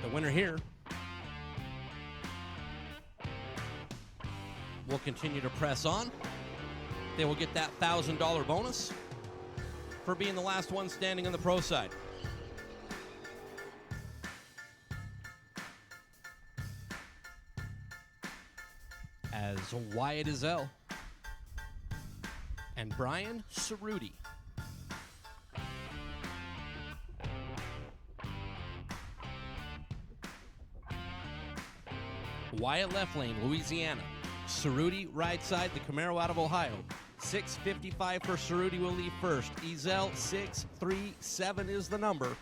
The winner here will continue to press on. They will get that $1,000 bonus for being the last one standing on the pro side. As Wyatt Ezell and Brian Cireddu Wyatt left lane, Louisiana. Cireddu right side, the Camaro out of Ohio. 6:55 for Cireddu will leave first. Ezell 637 is the number.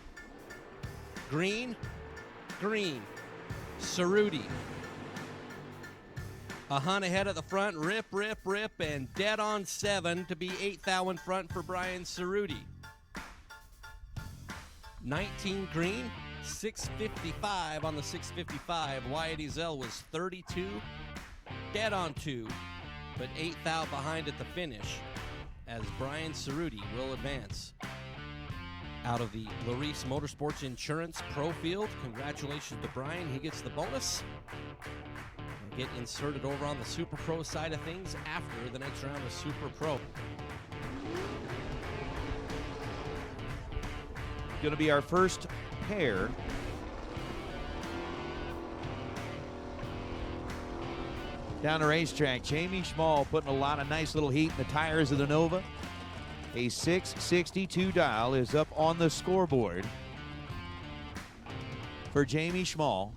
Green, Cireddu. A hunt ahead at the front, rip, and dead on 7 to be 8th thou in front for Brian Cireddu. 19 green, 6:55 on the 6:55. Wyatt Ezell was 32, dead on 2, but 8th thou behind at the finish as Brian Cireddu will advance. Out of the Larice Motorsports Insurance Pro Field, congratulations to Brian. He gets the bonus. He'll get inserted over on the Super Pro side of things after the next round of Super Pro. Going to be our first pair. Down the racetrack, Jamie Schmall putting a lot of nice little heat in the tires of the Nova. A 662 dial is up on the scoreboard for Jamie Schmall.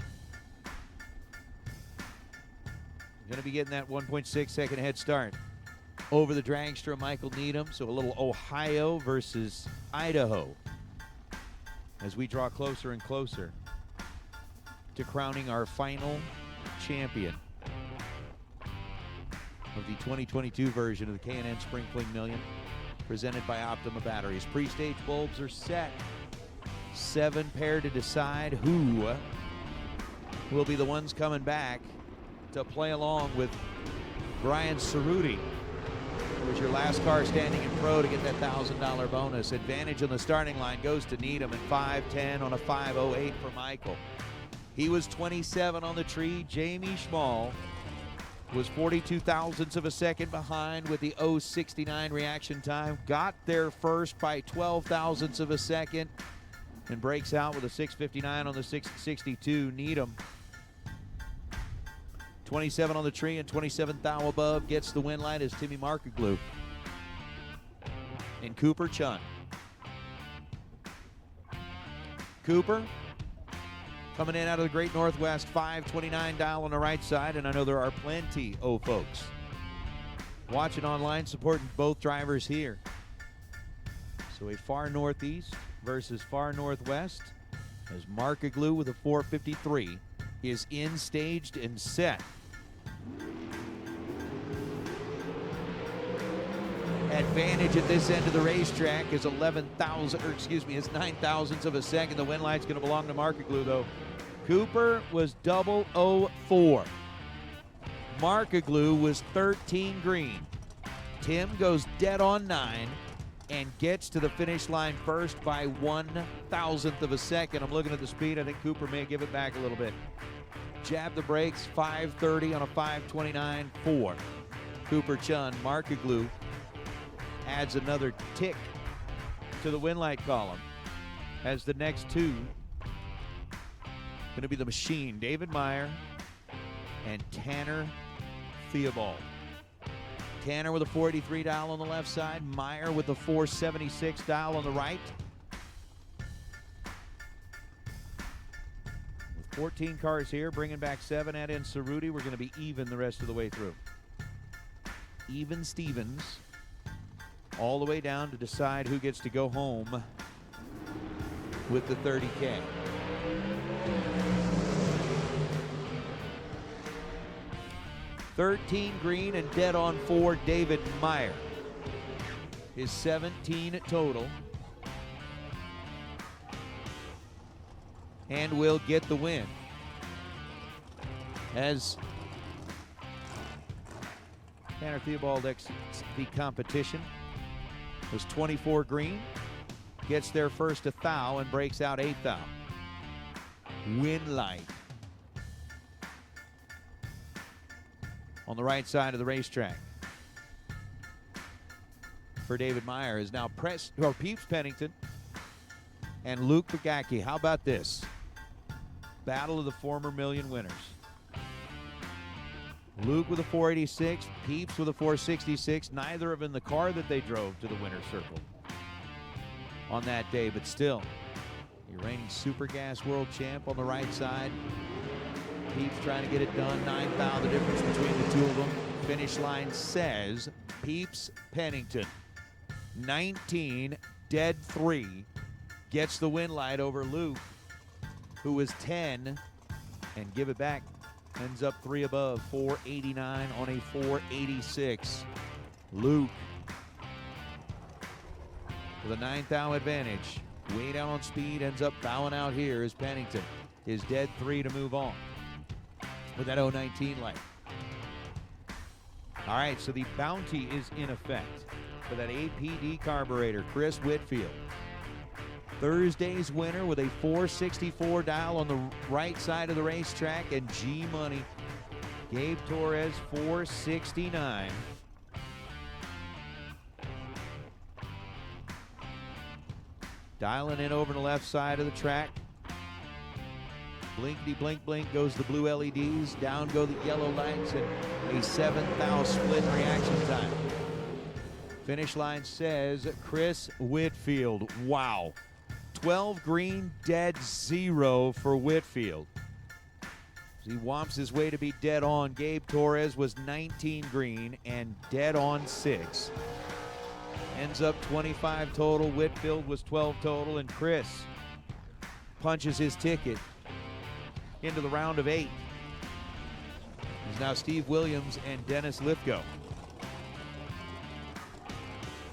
Going to be getting that 1.6 second head start over the dragster Michael Needham. So a little Ohio versus Idaho as we draw closer and closer to crowning our final champion of the 2022 version of the K&N Spring Fling Million, presented by Optima Batteries. Pre-stage bulbs are set. 7 pair to decide who will be the ones coming back to play along with Brian Cireddu, who was your last car standing in pro to get that $1,000 bonus. Advantage on the starting line goes to Needham at 5:10 on a 5:08 for Michael. He was 27 on the tree. Jamie Schmall was 42 thousandths of a second behind with the 0.69 reaction time. Got there first by 12 thousandths of a second and breaks out with a 6:59 on the 6:62. Needham, 27 on the tree and 27 thou above, gets the win light as Timmy Markoglu and Cooper Chun. Cooper coming in out of the Great Northwest, 529 dial on the right side, and I know there are plenty of folks watching online supporting both drivers here. So a far northeast versus far northwest as Markoglu with a 453 is in, staged, and set. Advantage at this end of the racetrack is 9 thousandths of a second. The win light's going to belong to Markoglu, though. Cooper was 004. Markoglu was 13 green. Tim goes dead on 9 and gets to the finish line first by 1 thousandth of a second. I'm looking at the speed. I think Cooper may give it back a little bit. Jab the brakes, 530 on a 529.4. Cooper Chun. Markoglu adds another tick to the win light column as the next two going to be the machine, David Myhre and Tanner Theobald. Tanner with a 483 dial on the left side, Myhre with a 476 dial on the right. With 14 cars here, bringing back 7, add in Cireddu, we're going to be even the rest of the way through. Even Stevens all the way down to decide who gets to go home with the 30K. $13 green and dead on 4, David Myhre. His 17 total. And will get the win. As Tanner Theobald exits the competition. Was 24 green. Gets there first to thou and breaks out 8 thou. Winlight. On the right side of the racetrack. For David Myhre is now Peeps Pennington and Luke Bogacki. How about this? Battle of the former Million winners. Luke with a 486, Peeps with a 466. Neither of in the car that they drove to the winner's circle on that day, but still, your reigning Super Gas World Champ on the right side. Peeps trying to get it done. 9 thou the difference between the two of them. Finish line says Peeps Pennington. 19, dead 3, gets the win light over Luke, who was 10, and give it back. Ends up 3 above, 489 on a 486. Luke with a 9 thou advantage. Way down on speed, ends up bowing out here is Pennington. His dead 3 to move on with that 019 light. All right, so the bounty is in effect for that APD carburetor, Kris Whitfield. Thursday's winner with a 464 dial on the right side of the racetrack, and G Money, Gabe Torres, 469. Dialing in over the left side of the track. Blinkety blink blink goes the blue LEDs, down go the yellow lights, and a 7 thou split reaction time. Finish line says Kris Whitfield. Wow. 12 green, dead 0 for Whitfield. He whomps his way to be dead on. Gabe Torres was 19 green and dead on 6. Ends up 25 total. Whitfield was 12 total, and Kris punches his ticket into the round of 8. It's now Steve Williams and Dennis Lithgow.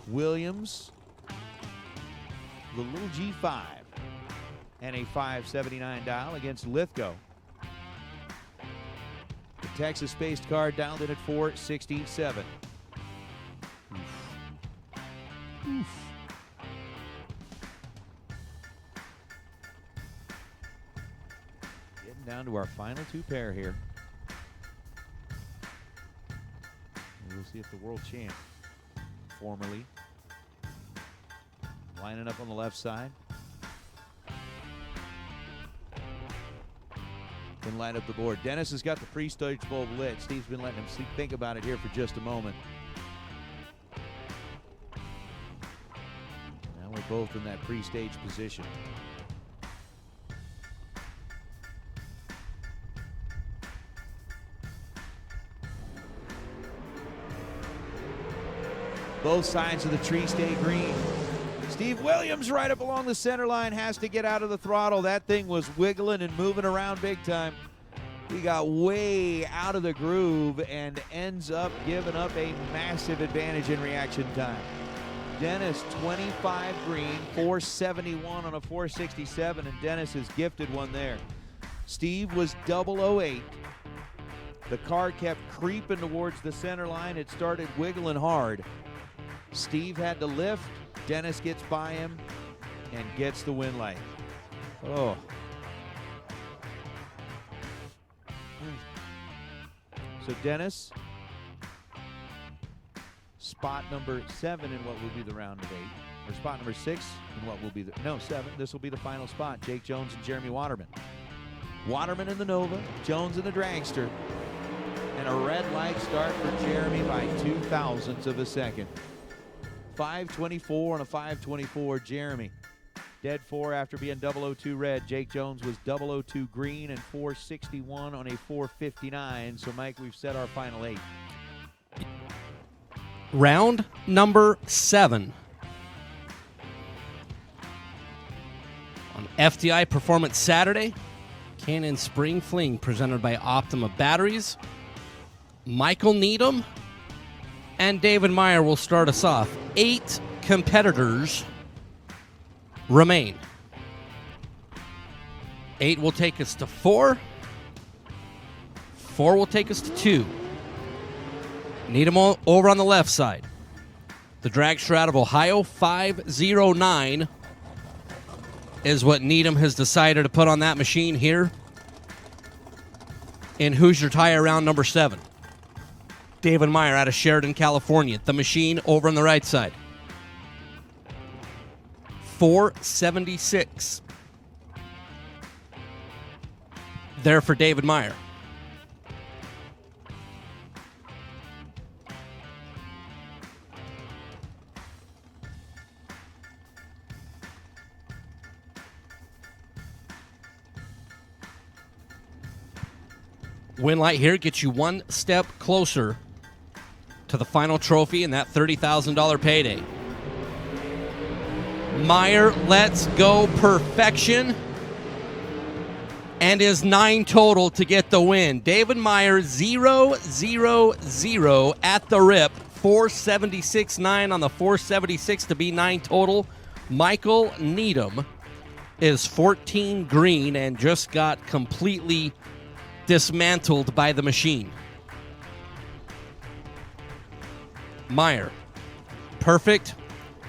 Williams, the little G5, and a 579 dial against Lithgow. The Texas-based car down in at 467. Oof. Oof. Getting down to our final 2 pair here. And we'll see if the world champ, formerly, lining up on the left side. Can light up the board. Dennis has got the pre-stage bulb lit. Steve's been letting him think about it here for just a moment. Now we're both in that pre-stage position. Both sides of the tree stay green. Steve Williams right up along the center line has to get out of the throttle. That thing was wiggling and moving around big time. He got way out of the groove and ends up giving up a massive advantage in reaction time. Dennis 25 green, 471 on a 467, and Dennis is gifted one there. Steve was 008. The car kept creeping towards the center line. It started wiggling hard. Steve had to lift. Dennis gets by him and gets the win light. Oh. So Dennis, spot number 7 in what will be the round of 8. Or spot number 6 in what will be 7. This will be the final spot. Jake Jones and Jeremy Waterman. Waterman in the Nova, Jones in the Dragster. And a red light start for Jeremy by 0.02 of a second. 524 on a 524, Jeremy. Dead 4 after being 002 red. Jake Jones was 002 green and 461 on a 459. So, Mike, we've set our final 8. Round number 7. On FDI Performance Saturday, Can-Am Spring Fling presented by Optima Batteries. Michael Needham and David Myhre will start us off. 8 competitors remain. 8 will take us to 4. 4 will take us to 2. Needham over on the left side. The dragster out of Ohio, 509. is what Needham has decided to put on that machine here in Hoosier Tire round number 7. David Myhre out of Sheridan, California. The machine over on the right side. 476. There for David Myhre. Win light here gets you one step closer to the final trophy and that $30,000 payday. Myhre lets go perfection and is 9 total to get the win. David Myhre 0-0-0 at the rip. 476.9 on the 476 to be 9 total. Michael Needham is 14 green and just got completely dismantled by the machine. Myhre, perfect,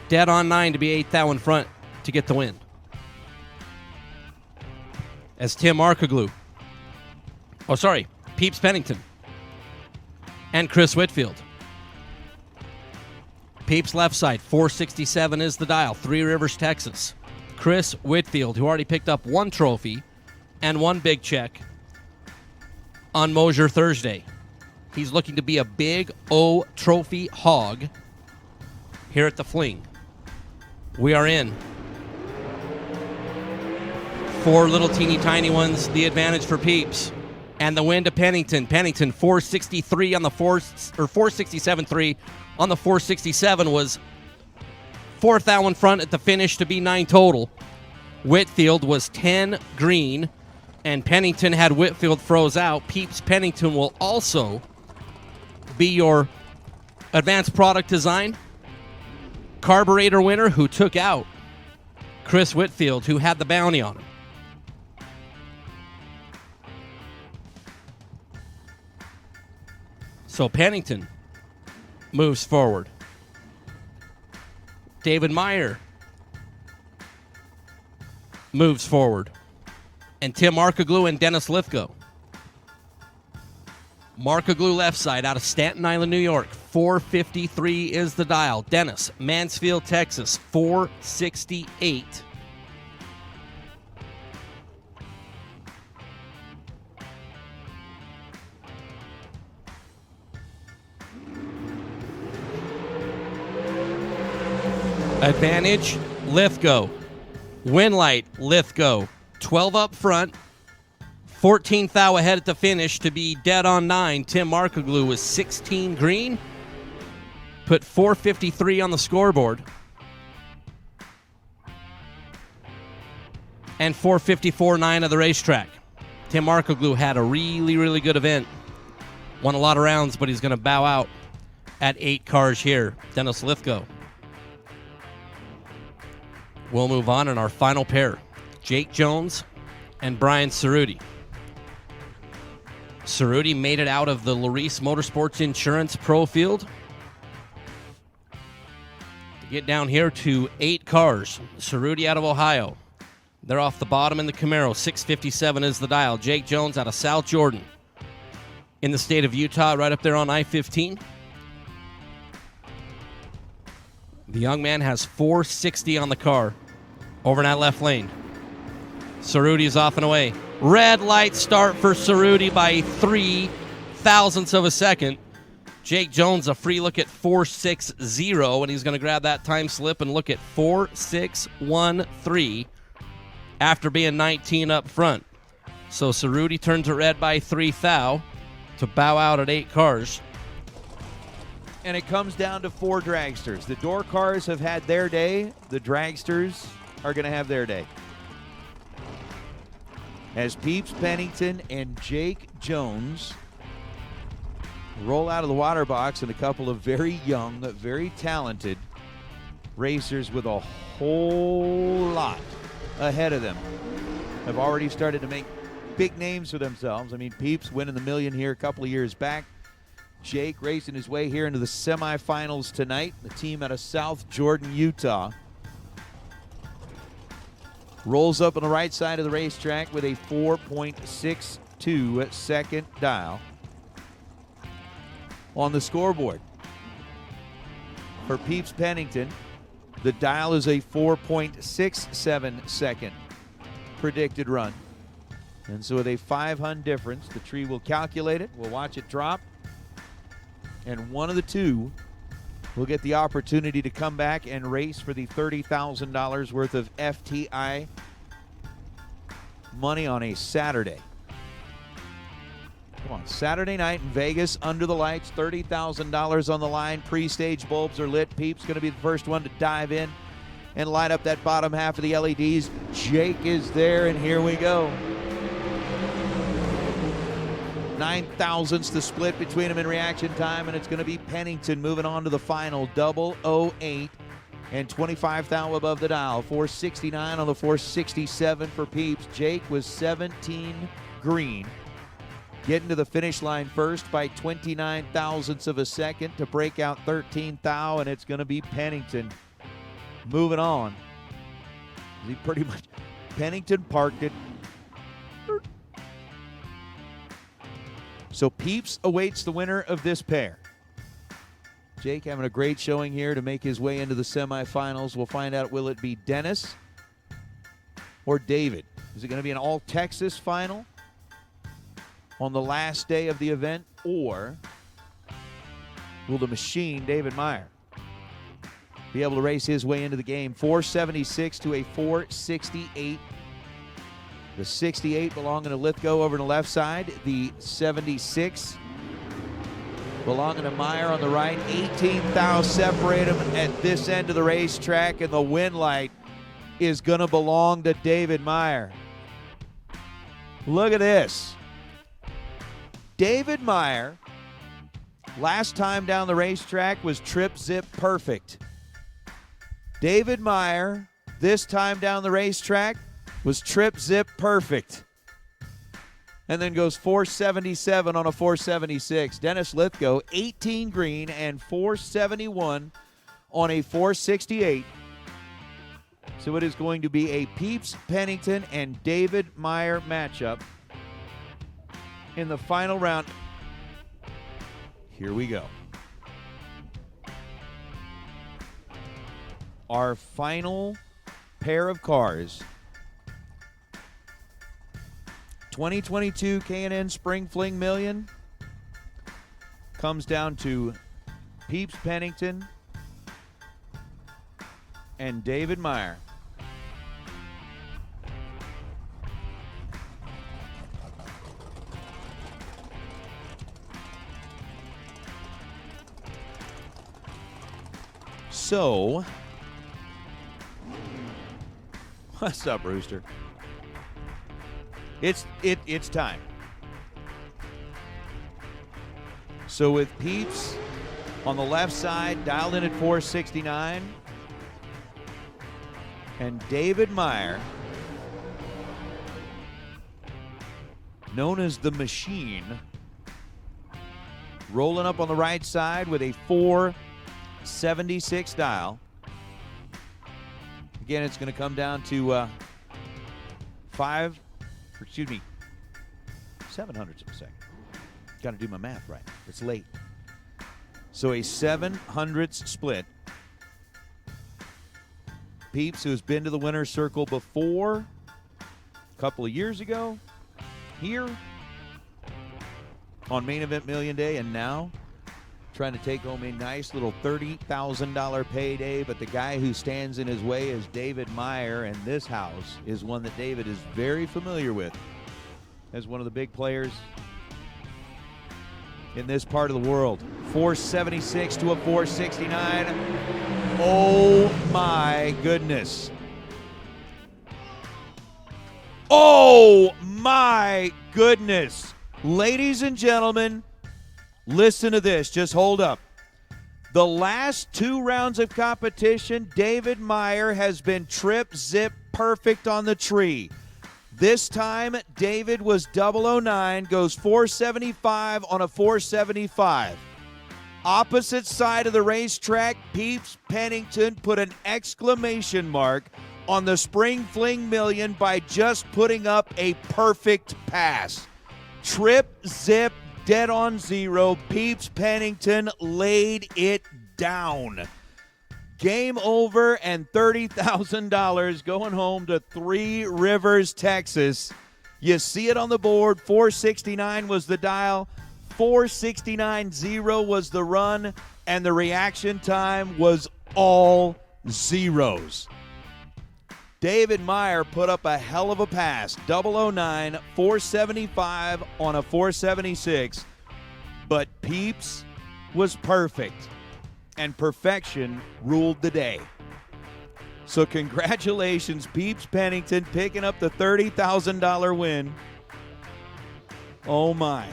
dead on 9 to be 8 thou in front to get the win. As Tim Markoglu, Peeps Pennington, and Kris Whitfield. Peeps left side, 467 is the dial, Three Rivers, Texas. Kris Whitfield, who already picked up 1 trophy and 1 big check on Mosier Thursday. He's looking to be a big O trophy hog here at the Fling. We are in 4 little teeny tiny ones, the advantage for Peeps. And the win to Pennington. Pennington 463 on the 467.3 on the 467 was 4 thou in front at the finish to be 9 total. Whitfield was 10 green. And Pennington had Whitfield froze out. Peeps Pennington will also be your advanced product design carburetor winner who took out Kris Whitfield, who had the bounty on him. So Pennington moves forward. David Myhre moves forward. And Tim Markoglu and Dennis Lithgow. Markoglu left side out of Staten Island, New York. 453 is the dial. Dennis, Mansfield, Texas. 468. Advantage, Lithgow. Win light, Lithgow. 12 up front, 14 thou ahead at the finish to be dead on 9. Tim Markoglu was 16 green, put 453 on the scoreboard, and 454.9 of the racetrack. Tim Markoglu had a really, really good event, won a lot of rounds, but he's going to bow out at 8 cars here. Dennis Lithgow. We'll move on in our final pair. Jake Jones and Brian Cireddu. Cireddu made it out of the Larice Motorsports Insurance Pro Field to get down here to 8 cars. Cireddu out of Ohio. They're off the bottom in the Camaro. 657 is the dial. Jake Jones out of South Jordan in the state of Utah, right up there on I-15. The young man has 460 on the car over in that left lane. Cireddu's off and away. Red light start for Cireddu by 3 thousandths of a second. Jake Jones a free look at 4.60, and he's going to grab that time slip and look at 4.613 after being 19 up front. So Cireddu turns it red by 3 thou to bow out at 8 cars. And it comes down to 4 dragsters. The door cars have had their day. The dragsters are going to have their day. As Peeps Pennington and Jake Jones roll out of the water box, and a couple of very young, very talented racers with a whole lot ahead of them have already started to make big names for themselves. I mean, Peeps winning the million here a couple of years back. Jake racing his way here into the semifinals tonight. The team out of South Jordan, Utah. Rolls up on the right side of the racetrack with a 4.62 second dial on the scoreboard. For Peeps Pennington, the dial is a 4.67 second predicted run. And so with a 5 difference, the tree will calculate it. We'll watch it drop. And one of the two will get the opportunity to come back and race for the $30,000 worth of FTI money on a Saturday. Come on, Saturday night in Vegas, under the lights, $30,000 on the line. Pre-stage bulbs are lit. Peeps going to be the first one to dive in and light up that bottom half of the LEDs. Jake is there, and here we go. 9 thousandths the split between them in reaction time, and it's going to be Pennington moving on to the final. 008 and 25 thou above the dial. 469 on the 467 for Peeps. Jake was 17 green. Getting to the finish line first by 29 thousandths of a second to break out 13 thou, and it's going to be Pennington moving on. He pretty much, Pennington parked it. So Peeps awaits the winner of this pair. Jake having a great showing here to make his way into the semifinals. We'll find out, will it be Dennis or David? Is it going to be an all-Texas final on the last day of the event, or will the machine, David Myhre, be able to race his way into the game? 476 to a 468. The 68 belonging to Lithgow over on the left side. The 76 belonging to Myhre on the right. 18 thou separate them at this end of the racetrack, and the win light is going to belong to David Myhre. Look at this. David Myhre, last time down the racetrack, was trip zip perfect. David Myhre, this time down the racetrack, was trip zip perfect. And then goes 477 on a 476. Dennis Lithgow, 18 green and 471 on a 468. So it is going to be a Peeps Pennington and David Myhre matchup in the final round. Here we go. Our final pair of cars. 2022 K&N Spring Fling Million comes down to Peeps Pennington and David Myhre. So, what's up, Rooster? It's time. So with Peeps on the left side, dialed in at 469, and David Myhre, known as the Machine, rolling up on the right side with a 476 dial. Again, it's going to come down to 7 hundredths of a second. Got to do my math right. It's late. So a 7 hundredths split. Peeps, who's been to the winner's circle before, a couple of years ago, here on Main Event Million Day, and now trying to take home a nice little $30,000 payday. But the guy who stands in his way is David Myhre, and this house is one that David is very familiar with as one of the big players in this part of the world. 476 to a 469. Oh my goodness. Oh my goodness. Ladies and gentlemen, listen to this. Just hold up. The last 2 rounds of competition, David Myhre has been trip zip perfect on the tree. This time, David was 009, goes 475 on a 475. Opposite side of the racetrack, Peeps Pennington put an exclamation mark on the Spring Fling Million by just putting up a perfect pass. Trip, zip, dead on zero. Peeps Pennington laid it down. Game over and $30,000 going home to Three Rivers, Texas. You see it on the board. 469 was the dial. 469.0 was the run. And the reaction time was all zeros. David Myhre put up a hell of a pass. 009, 475 on a 476. But Peeps was perfect. And perfection ruled the day. So congratulations, Peeps Pennington, picking up the $30,000 win. Oh, my.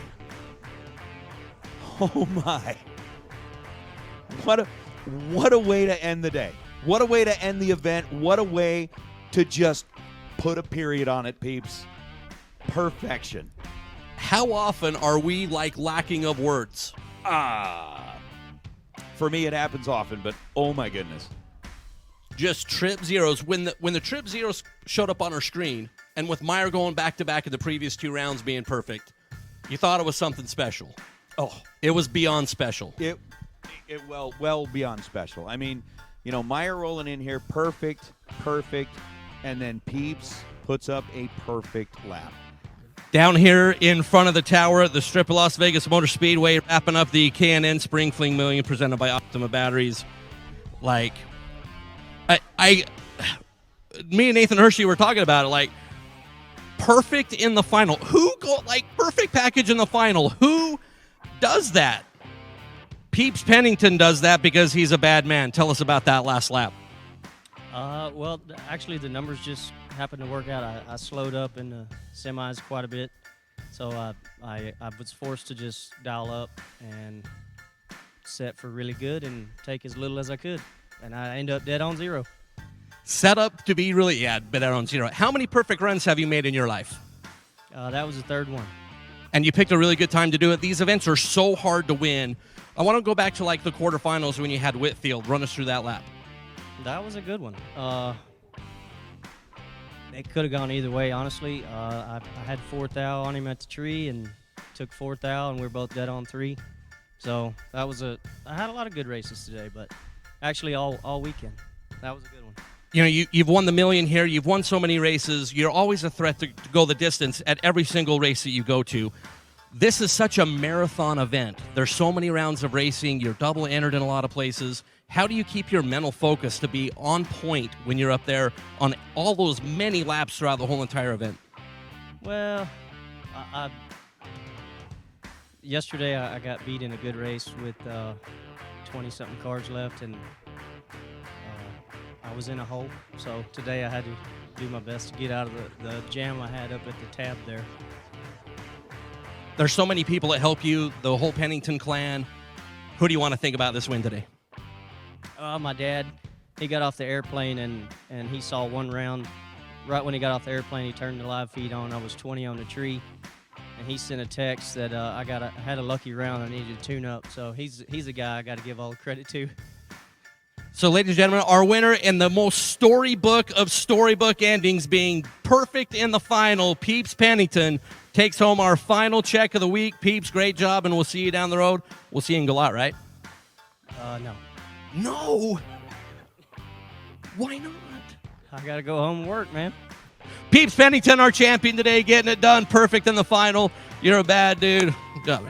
Oh, my. What a way to end the day. What a way to end the event. What a way to just put a period on it, Peeps. Perfection. How often are we, like, lacking of words? For me, it happens often, but oh my goodness. Just trip zeros. When the trip zeros showed up on our screen, and with Myhre going back-to-back in the previous 2 rounds being perfect, you thought it was something special. Oh, it was beyond special. It well beyond special. I mean, you know, Myhre rolling in here, perfect, and then Peeps puts up a perfect lap. Down here in front of the tower at the Strip of Las Vegas Motor Speedway, wrapping up the K&N Spring Fling Million presented by Optima Batteries. Like, me and Nathan Hershey were talking about it, like, perfect in the final. Perfect package in the final. Who does that? Peeps Pennington does that because he's a bad man. Tell us about that last lap. Well, actually, the numbers just happened to work out. I slowed up in the semis quite a bit, so I was forced to just dial up and set for really good and take as little as I could, and I ended up dead on zero. Set up to be really, dead on zero. How many perfect runs have you made in your life? That was the 3rd one. And you picked a really good time to do it. These events are so hard to win. I want to go back to, like, the quarterfinals when you had Whitfield. Run us through that lap. That was a good one. It could have gone either way, honestly. I had 4th out on him at the tree and took 4th out, and we were both dead on 3. So that was I had a lot of good races today, but actually all weekend. That was a good one. You know, you've won the million here. You've won so many races. You're always a threat to go the distance at every single race that you go to. This is such a marathon event. There's so many rounds of racing. You're double entered in a lot of places. How do you keep your mental focus to be on point when you're up there on all those many laps throughout the whole entire event? Well, yesterday I got beat in a good race with 20-something cars left, and I was in a hole. So today I had to do my best to get out of the jam I had up at the tab there. There's so many people that help you, the whole Pennington clan. Who do you want to think about this win today? My dad, he got off the airplane and he saw one round. Right when he got off the airplane, he turned the live feed on. I was 20 on the tree, and he sent a text that I had a lucky round. I needed to tune up. So he's a guy I got to give all the credit to. So, ladies and gentlemen, our winner in the most storybook of storybook endings, being perfect in the final, Peeps Pennington, takes home our final check of the week. Peeps, great job, and we'll see you down the road. We'll see you in Galat, right? No. No. Why not? I got to go home and work, man. Peeps Pennington, our champion today, getting it done. Perfect in the final. You're a bad dude. Good job.